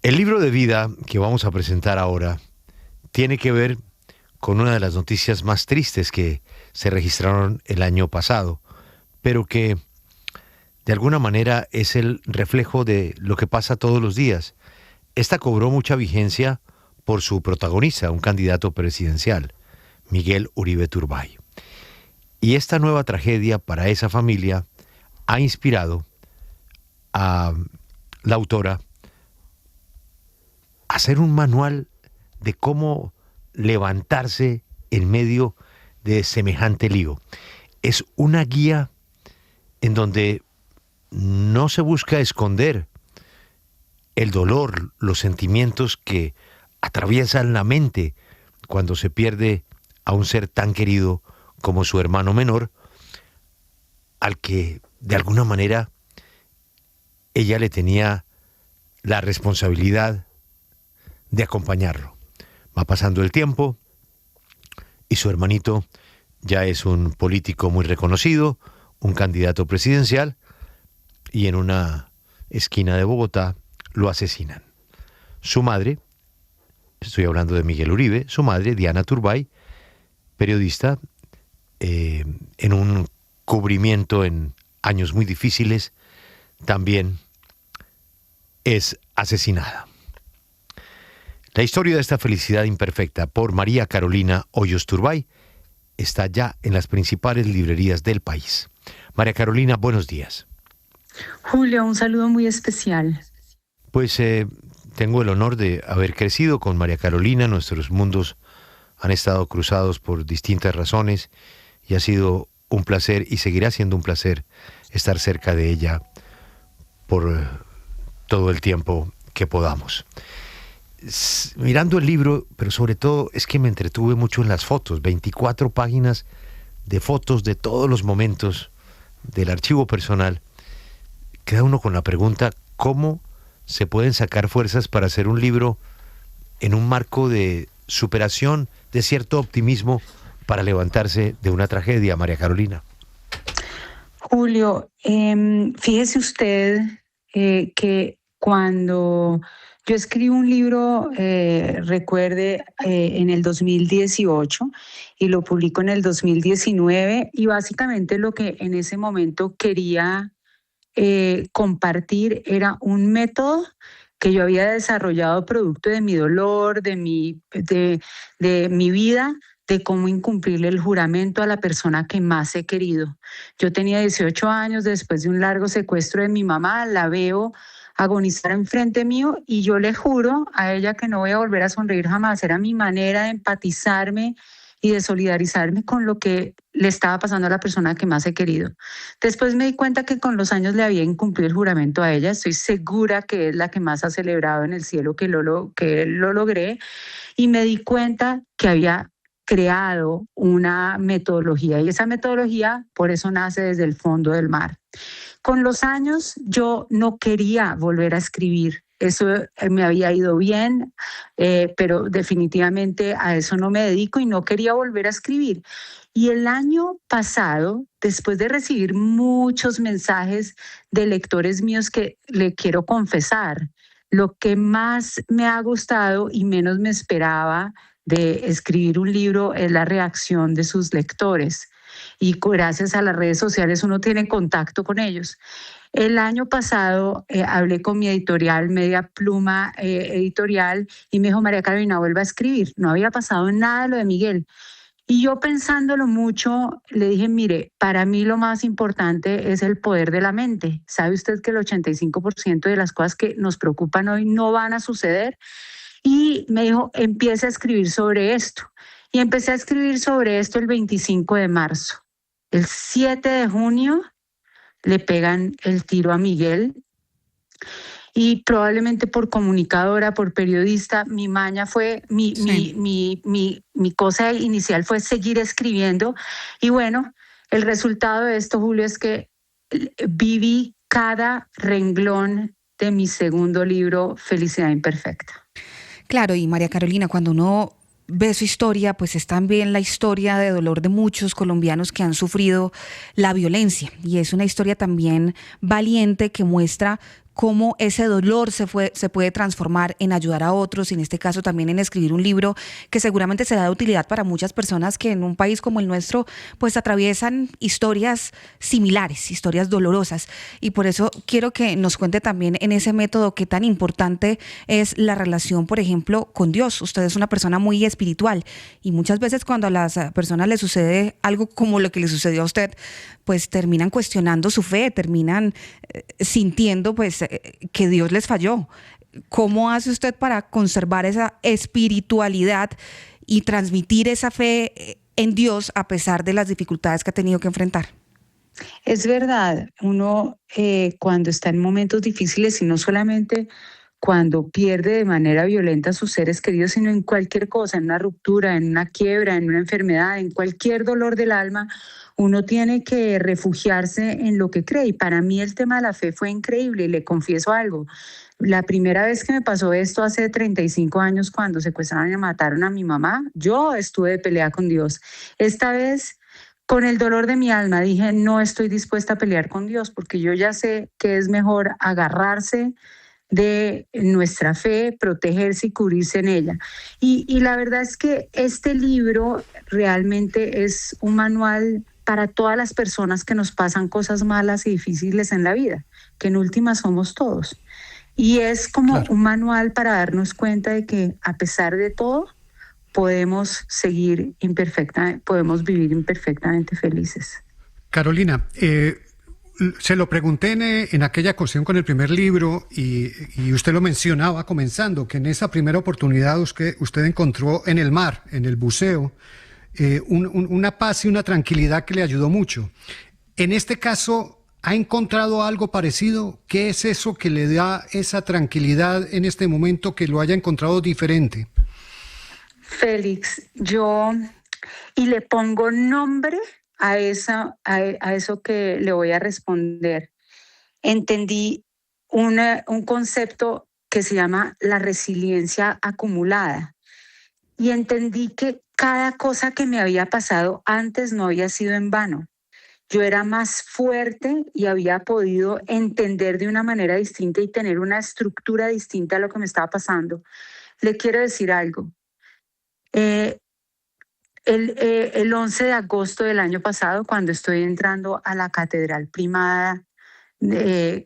El libro de vida que vamos a presentar ahora tiene que ver con una de las noticias más tristes que se registraron el año pasado, pero que de alguna manera es el reflejo de lo que pasa todos los días. Esta cobró mucha vigencia por su protagonista, un candidato presidencial, Miguel Uribe Turbay. Y esta nueva tragedia para esa familia ha inspirado a la autora a hacer un manual de cómo levantarse en medio de semejante lío. Es una guía en donde no se busca esconder el dolor, los sentimientos que atraviesan la mente cuando se pierde a un ser tan querido como su hermano menor, al que de alguna manera ella le tenía la responsabilidad de acompañarlo. Va pasando el tiempo y su hermanito ya es un político muy reconocido, un candidato presidencial, y en una esquina de Bogotá lo asesinan. Su madre, estoy hablando de Miguel Uribe, su madre, Diana Turbay, periodista, en un cubrimiento en años muy difíciles, también es asesinada. La historia de esta felicidad imperfecta por María Carolina Hoyos Turbay está ya en las principales librerías del país. María Carolina, buenos días. Julio, un saludo muy especial. Pues tengo el honor de haber crecido con María Carolina. Nuestros mundos han estado cruzados por distintas razones y ha sido un placer y seguirá siendo un placer estar cerca de ella por todo el tiempo que podamos. Mirando el libro, pero sobre todo es que me entretuve mucho en las fotos, 24 páginas de fotos de todos los momentos del archivo personal. Queda uno con la pregunta, ¿cómo se pueden sacar fuerzas para hacer un libro en un marco de superación, de cierto optimismo para levantarse de una tragedia, María Carolina? Julio, fíjese usted que cuando yo escribo un libro, recuerde, en el 2018 y lo publico en el 2019, y básicamente lo que en ese momento quería compartir era un método que yo había desarrollado producto de mi dolor, de mi vida, de cómo incumplirle el juramento a la persona que más he querido. Yo tenía 18 años, después de un largo secuestro de mi mamá, la veo agonizar enfrente mío y yo le juro a ella que no voy a volver a sonreír jamás. Era mi manera de empatizarme y de solidarizarme con lo que le estaba pasando a la persona que más he querido. Después me di cuenta que con los años le había incumplido el juramento a ella. Estoy segura que es la que más ha celebrado en el cielo que lo logré. Y me di cuenta que había creado una metodología, y esa metodología por eso nace desde el fondo del mar. Con los años yo no quería volver a escribir. Eso me había ido bien, pero definitivamente a eso no me dedico y no quería volver a escribir. Y el año pasado, después de recibir muchos mensajes de lectores míos, que le quiero confesar, lo que más me ha gustado y menos me esperaba de escribir un libro es la reacción de sus lectores. Y gracias a las redes sociales uno tiene contacto con ellos. El año pasado hablé con mi editorial, Media Pluma Editorial, y me dijo, María Carolina, vuelva a escribir. No había pasado nada de lo de Miguel. Y yo pensándolo mucho, le dije, mire, para mí lo más importante es el poder de la mente. ¿Sabe usted que el 85% de las cosas que nos preocupan hoy no van a suceder? Y me dijo, empiece a escribir sobre esto. Y empecé a escribir sobre esto el 25 de marzo. El 7 de junio le pegan el tiro a Miguel. Y probablemente por comunicadora, por periodista, mi maña fue, mi cosa inicial fue seguir escribiendo. Y bueno, el resultado de esto, Julio, es que viví cada renglón de mi segundo libro, Felicidad Imperfecta. Claro, y María Carolina, cuando uno ve su historia, pues es también la historia de dolor de muchos colombianos que han sufrido la violencia. Y es una historia también valiente que muestra cómo ese dolor se puede transformar en ayudar a otros, y en este caso también en escribir un libro que seguramente será de utilidad para muchas personas que en un país como el nuestro pues atraviesan historias similares, historias dolorosas. Y por eso quiero que nos cuente también en ese método qué tan importante es la relación, por ejemplo, con Dios. Usted es una persona muy espiritual y muchas veces cuando a las personas les sucede algo como lo que le sucedió a usted, pues terminan cuestionando su fe, terminan sintiendo pues que Dios les falló. ¿Cómo hace usted para conservar esa espiritualidad y transmitir esa fe en Dios a pesar de las dificultades que ha tenido que enfrentar? Es verdad, uno cuando está en momentos difíciles y no solamente cuando pierde de manera violenta a sus seres queridos, sino en cualquier cosa, en una ruptura, en una quiebra, en una enfermedad, en cualquier dolor del alma, uno tiene que refugiarse en lo que cree. Y para mí el tema de la fe fue increíble y le confieso algo. La primera vez que me pasó esto hace 35 años cuando secuestraron y mataron a mi mamá, yo estuve de pelea con Dios. Esta vez, con el dolor de mi alma, dije, no estoy dispuesta a pelear con Dios porque yo ya sé que es mejor agarrarse de nuestra fe, protegerse y cubrirse en ella. Y la verdad es que este libro realmente es un manual para todas las personas que nos pasan cosas malas y difíciles en la vida, que en última somos todos. Y es como un manual para darnos cuenta de que a pesar de todo, podemos seguir podemos vivir imperfectamente felices. Carolina, se lo pregunté en aquella ocasión con el primer libro y usted lo mencionaba comenzando, que en esa primera oportunidad usted encontró en el mar, en el buceo, una paz y una tranquilidad que le ayudó mucho. En este caso, ¿ha encontrado algo parecido? ¿Qué es eso que le da esa tranquilidad en este momento que lo haya encontrado diferente? Félix, y le pongo nombre a eso que le voy a responder. Entendí un concepto que se llama la resiliencia acumulada y entendí que cada cosa que me había pasado antes no había sido en vano. Yo era más fuerte y había podido entender de una manera distinta y tener una estructura distinta a lo que me estaba pasando. Le quiero decir algo. El 11 de agosto del año pasado, cuando estoy entrando a la Catedral Primada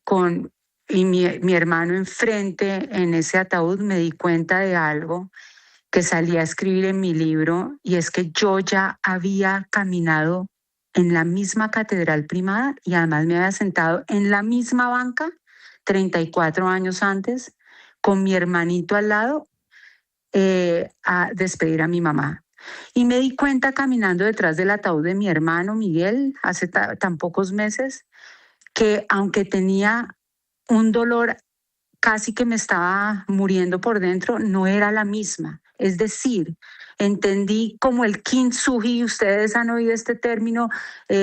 con mi hermano enfrente en ese ataúd, me di cuenta de algo que salí a escribir en mi libro, y es que yo ya había caminado en la misma Catedral Primada y además me había sentado en la misma banca 34 años antes con mi hermanito al lado a despedir a mi mamá. Y me di cuenta caminando detrás del ataúd de mi hermano Miguel hace tan pocos meses que aunque tenía un dolor casi que me estaba muriendo por dentro, no era la misma. Es decir, entendí como el kintsugi, ustedes han oído este término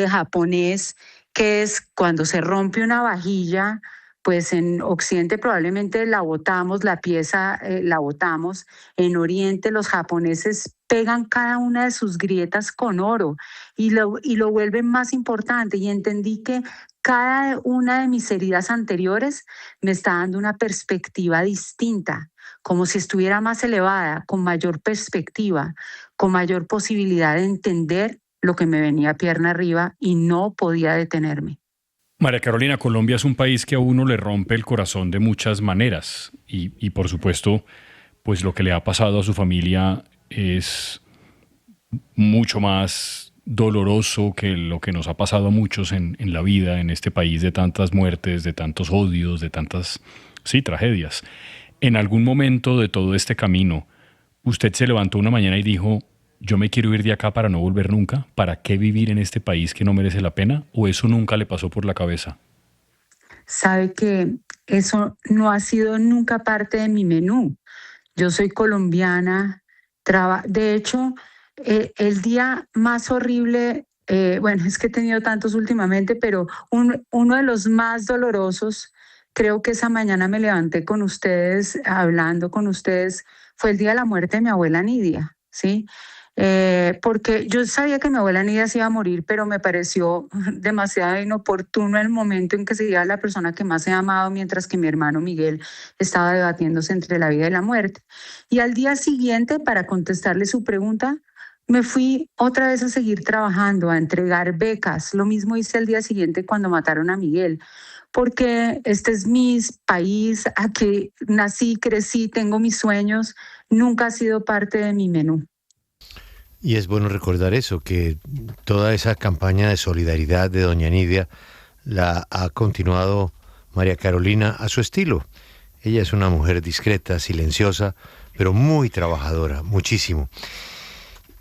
japonés, que es cuando se rompe una vajilla, pues en Occidente probablemente la botamos, la pieza la botamos. En Oriente los japoneses pegan cada una de sus grietas con oro y lo vuelven más importante. Y entendí que cada una de mis heridas anteriores me está dando una perspectiva distinta, como si estuviera más elevada, con mayor perspectiva, con mayor posibilidad de entender lo que me venía pierna arriba y no podía detenerme. María Carolina, Colombia es un país que a uno le rompe el corazón de muchas maneras y por supuesto, pues lo que le ha pasado a su familia es mucho más doloroso que lo que nos ha pasado a muchos en la vida, en este país, de tantas muertes, de tantos odios, de tantas, tragedias. En algún momento de todo este camino, ¿usted se levantó una mañana y dijo, yo me quiero ir de acá para no volver nunca? ¿Para qué vivir en este país que no merece la pena? ¿O eso nunca le pasó por la cabeza? Sabe que eso no ha sido nunca parte de mi menú. Yo soy colombiana. De hecho, el día más horrible, es que he tenido tantos últimamente, pero uno de los más dolorosos, creo que esa mañana me levanté con ustedes, hablando con ustedes, fue el día de la muerte de mi abuela Nidia, ¿sí? porque yo sabía que mi abuela Nidia se iba a morir, pero me pareció demasiado inoportuno el momento en que se iba la persona que más he amado, mientras que mi hermano Miguel estaba debatiéndose entre la vida y la muerte. Y al día siguiente, para contestarle su pregunta, me fui otra vez a seguir trabajando, a entregar becas. Lo mismo hice el día siguiente cuando mataron a Miguel, porque este es mi país, aquí nací, crecí, tengo mis sueños, nunca ha sido parte de mi menú. Y es bueno recordar eso, que toda esa campaña de solidaridad de doña Nidia la ha continuado María Carolina a su estilo. Ella es una mujer discreta, silenciosa, pero muy trabajadora, muchísimo.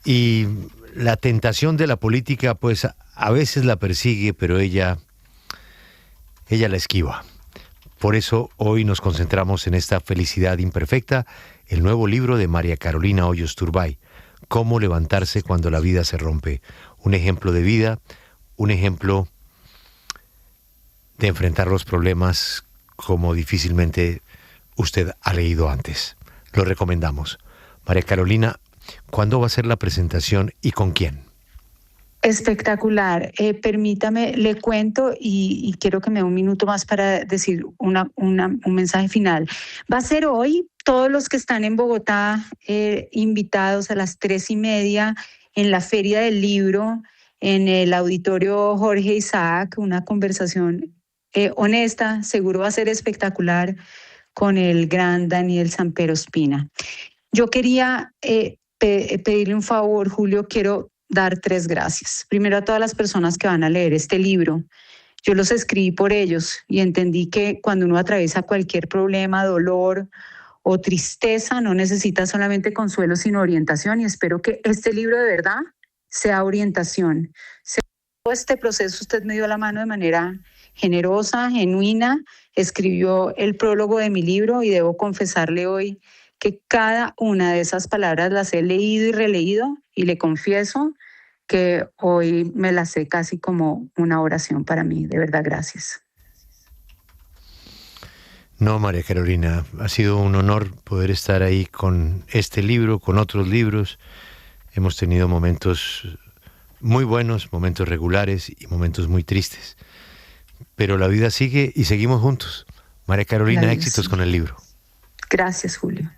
Y la tentación de la política, pues a veces la persigue, pero ella la esquiva. Por eso hoy nos concentramos en esta felicidad imperfecta, el nuevo libro de María Carolina Hoyos Turbay, Cómo levantarse cuando la vida se rompe. Un ejemplo de vida, un ejemplo de enfrentar los problemas como difícilmente usted ha leído antes. Lo recomendamos. María Carolina, ¿cuándo va a ser la presentación y con quién? Espectacular. Permítame, le cuento y quiero que me dé un minuto más para decir un mensaje final. Va a ser hoy, todos los que están en Bogotá invitados a las 3:30 en la Feria del Libro, en el Auditorio Jorge Isaac, una conversación honesta, seguro va a ser espectacular, con el gran Daniel Sampero Espina. Yo quería pedirle un favor, Julio, quiero dar 3 gracias. Primero, a todas las personas que van a leer este libro. Yo los escribí por ellos y entendí que cuando uno atraviesa cualquier problema, dolor o tristeza, no necesita solamente consuelo, sino orientación, y espero que este libro de verdad sea orientación. Todo este proceso usted me dio la mano de manera generosa, genuina, escribió el prólogo de mi libro y debo confesarle hoy que cada una de esas palabras las he leído y releído, y le confieso que hoy me las sé casi como una oración para mí. De verdad, gracias. No, María Carolina, ha sido un honor poder estar ahí con este libro, con otros libros. Hemos tenido momentos muy buenos, momentos regulares y momentos muy tristes. Pero la vida sigue y seguimos juntos. María Carolina, éxitos con el libro. Gracias, Julio.